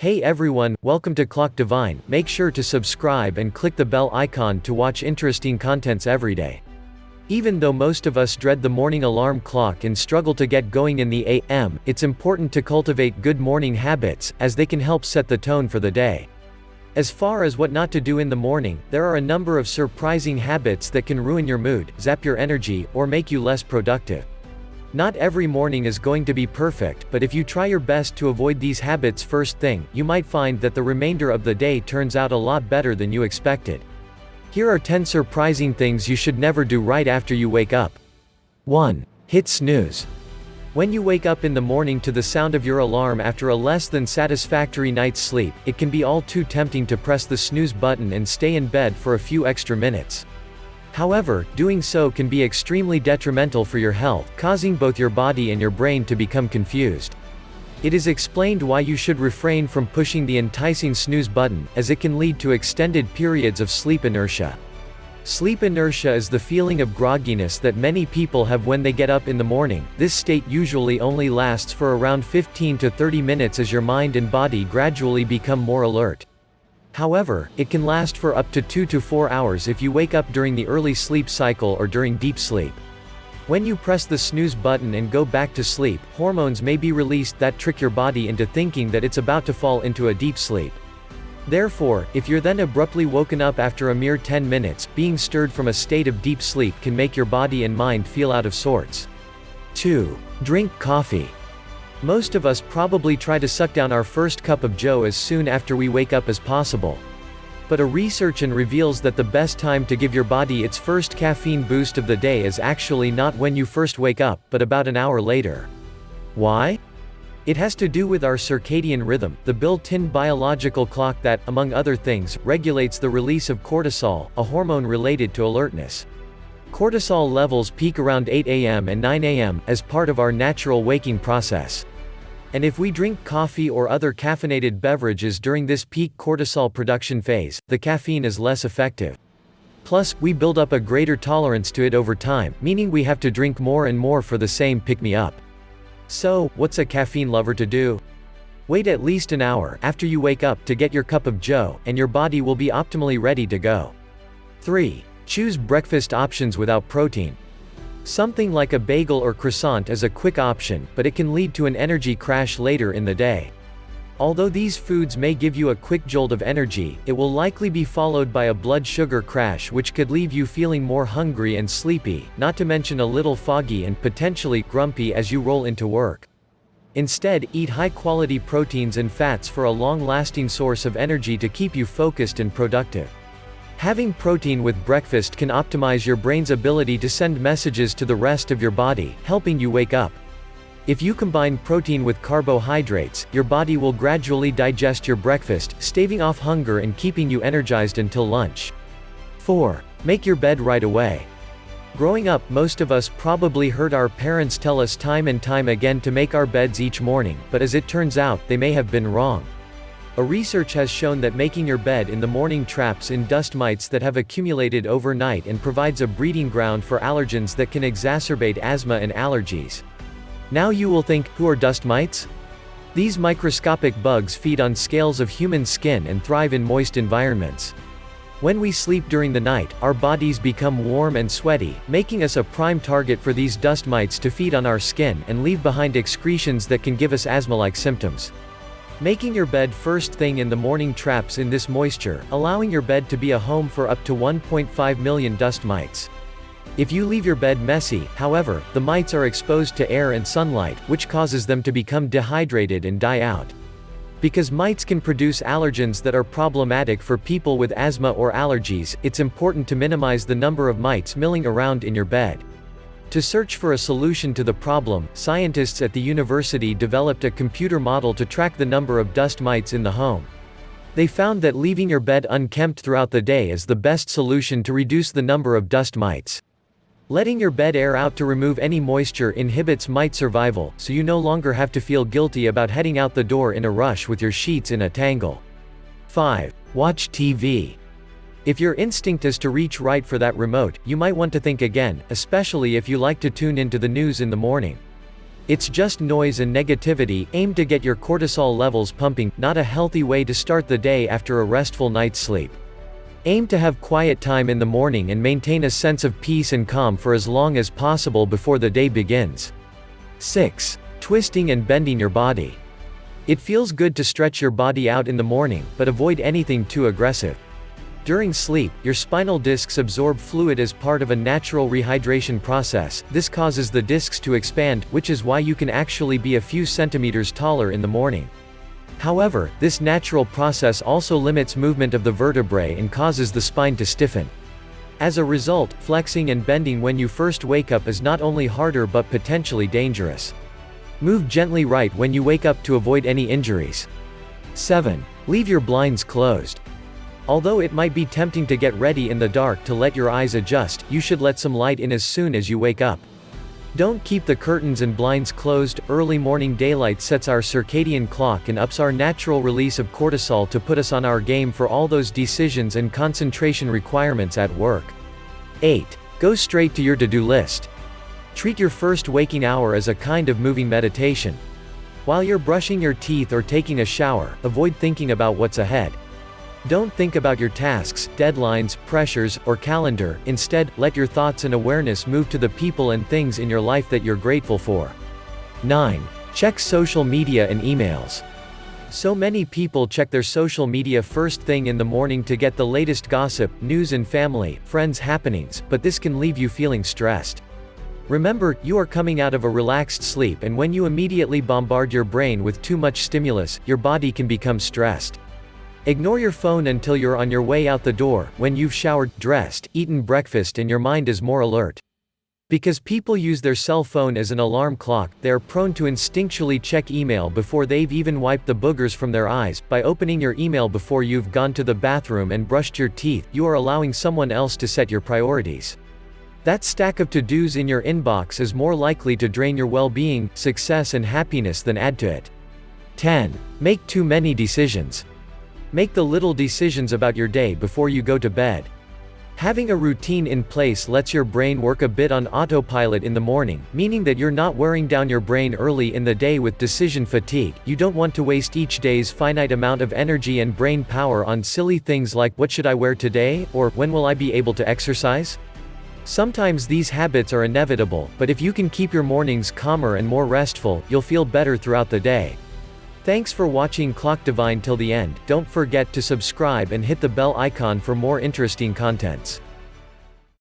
Hey everyone, welcome to Clockdivine. Make sure to subscribe and click the bell icon to watch interesting contents every day. Even though most of us dread the morning alarm clock and struggle to get going in the a.m., it's important to cultivate good morning habits, as they can help set the tone for the day. As far as what not to do in the morning, there are a number of surprising habits that can ruin your mood, zap your energy, or make you less productive. Not every morning is going to be perfect, but if you try your best to avoid these habits first thing, you might find that the remainder of the day turns out a lot better than you expected. Here are 10 surprising things you should never do right after you wake up. 1. Hit snooze. When you wake up in the morning to the sound of your alarm after a less than satisfactory night's sleep, it can be all too tempting to press the snooze button and stay in bed for a few extra minutes. However, doing so can be extremely detrimental for your health, causing both your body and your brain to become confused. It is explained why you should refrain from pushing the enticing snooze button, as it can lead to extended periods of sleep inertia. Sleep inertia is the feeling of grogginess that many people have when they get up in the morning. This state usually only lasts for around 15 to 30 minutes as your mind and body gradually become more alert. However, it can last for up to 2 to 4 hours if you wake up during the early sleep cycle or during deep sleep. When you press the snooze button and go back to sleep, hormones may be released that trick your body into thinking that it's about to fall into a deep sleep. Therefore, if you're then abruptly woken up after a mere 10 minutes, being stirred from a state of deep sleep can make your body and mind feel out of sorts. 2. Drink coffee. Most of us probably try to suck down our first cup of joe as soon after we wake up as possible. But a research reveals that the best time to give your body its first caffeine boost of the day is actually not when you first wake up, but about an hour later. Why? It has to do with our circadian rhythm, the built-in biological clock that, among other things, regulates the release of cortisol, a hormone related to alertness. Cortisol levels peak around 8 a.m. and 9 a.m., as part of our natural waking process. And if we drink coffee or other caffeinated beverages during this peak cortisol production phase, the caffeine is less effective. Plus, we build up a greater tolerance to it over time, meaning we have to drink more and more for the same pick-me-up. So, what's a caffeine lover to do? Wait at least an hour after you wake up to get your cup of joe, and your body will be optimally ready to go. 3. Choose breakfast options without protein. Something like a bagel or croissant is a quick option, but it can lead to an energy crash later in the day. Although these foods may give you a quick jolt of energy, it will likely be followed by a blood sugar crash which could leave you feeling more hungry and sleepy, not to mention a little foggy and potentially grumpy as you roll into work. Instead, eat high-quality proteins and fats for a long-lasting source of energy to keep you focused and productive. Having protein with breakfast can optimize your brain's ability to send messages to the rest of your body, helping you wake up. If you combine protein with carbohydrates, your body will gradually digest your breakfast, staving off hunger and keeping you energized until lunch. 4. Make your bed right away. Growing up, most of us probably heard our parents tell us time and time again to make our beds each morning, but as it turns out, they may have been wrong. A research has shown that making your bed in the morning traps in dust mites that have accumulated overnight and provides a breeding ground for allergens that can exacerbate asthma and allergies. Now you will think, who are dust mites? These microscopic bugs feed on scales of human skin and thrive in moist environments. When we sleep during the night, our bodies become warm and sweaty, making us a prime target for these dust mites to feed on our skin and leave behind excretions that can give us asthma-like symptoms. Making your bed first thing in the morning traps in this moisture, allowing your bed to be a home for up to 1.5 million dust mites. If you leave your bed messy, however, the mites are exposed to air and sunlight, which causes them to become dehydrated and die out. Because mites can produce allergens that are problematic for people with asthma or allergies, it's important to minimize the number of mites milling around in your bed. To search for a solution to the problem, scientists at the university developed a computer model to track the number of dust mites in the home. They found that leaving your bed unkempt throughout the day is the best solution to reduce the number of dust mites. Letting your bed air out to remove any moisture inhibits mite survival, so you no longer have to feel guilty about heading out the door in a rush with your sheets in a tangle. 5. Watch TV. If your instinct is to reach right for that remote, you might want to think again, especially if you like to tune into the news in the morning. It's just noise and negativity aimed to get your cortisol levels pumping, not a healthy way to start the day after a restful night's sleep. Aim to have quiet time in the morning and maintain a sense of peace and calm for as long as possible before the day begins. 6. Twisting and bending your body. It feels good to stretch your body out in the morning, but avoid anything too aggressive. During sleep, your spinal discs absorb fluid as part of a natural rehydration process. This causes the discs to expand, which is why you can actually be a few centimeters taller in the morning. However, this natural process also limits movement of the vertebrae and causes the spine to stiffen. As a result, flexing and bending when you first wake up is not only harder but potentially dangerous. Move gently right when you wake up to avoid any injuries. 7. Leave your blinds closed. Although it might be tempting to get ready in the dark to let your eyes adjust, you should let some light in as soon as you wake up. Don't keep the curtains and blinds closed. Early morning daylight sets our circadian clock and ups our natural release of cortisol to put us on our game for all those decisions and concentration requirements at work. 8. Go straight to your to-do list. Treat your first waking hour as a kind of moving meditation. While you're brushing your teeth or taking a shower, avoid thinking about what's ahead. Don't think about your tasks, deadlines, pressures, or calendar. Instead, let your thoughts and awareness move to the people and things in your life that you're grateful for. 9. Check social media and emails. So many people check their social media first thing in the morning to get the latest gossip, news and family, friends happenings, but this can leave you feeling stressed. Remember, you are coming out of a relaxed sleep, and when you immediately bombard your brain with too much stimulus, your body can become stressed. Ignore your phone until you're on your way out the door, when you've showered, dressed, eaten breakfast and your mind is more alert. Because people use their cell phone as an alarm clock, they are prone to instinctually check email before they've even wiped the boogers from their eyes. By opening your email before you've gone to the bathroom and brushed your teeth, you are allowing someone else to set your priorities. That stack of to-dos in your inbox is more likely to drain your well-being, success and happiness than add to it. 10. Make too many decisions. Make the little decisions about your day before you go to bed. Having a routine in place lets your brain work a bit on autopilot in the morning, meaning that you're not wearing down your brain early in the day with decision fatigue. You don't want to waste each day's finite amount of energy and brain power on silly things like what should I wear today, or when will I be able to exercise? Sometimes these habits are inevitable, but if you can keep your mornings calmer and more restful, you'll feel better throughout the day. Thanks for watching Clockdivine till the end. Don't forget to subscribe and hit the bell icon for more interesting contents.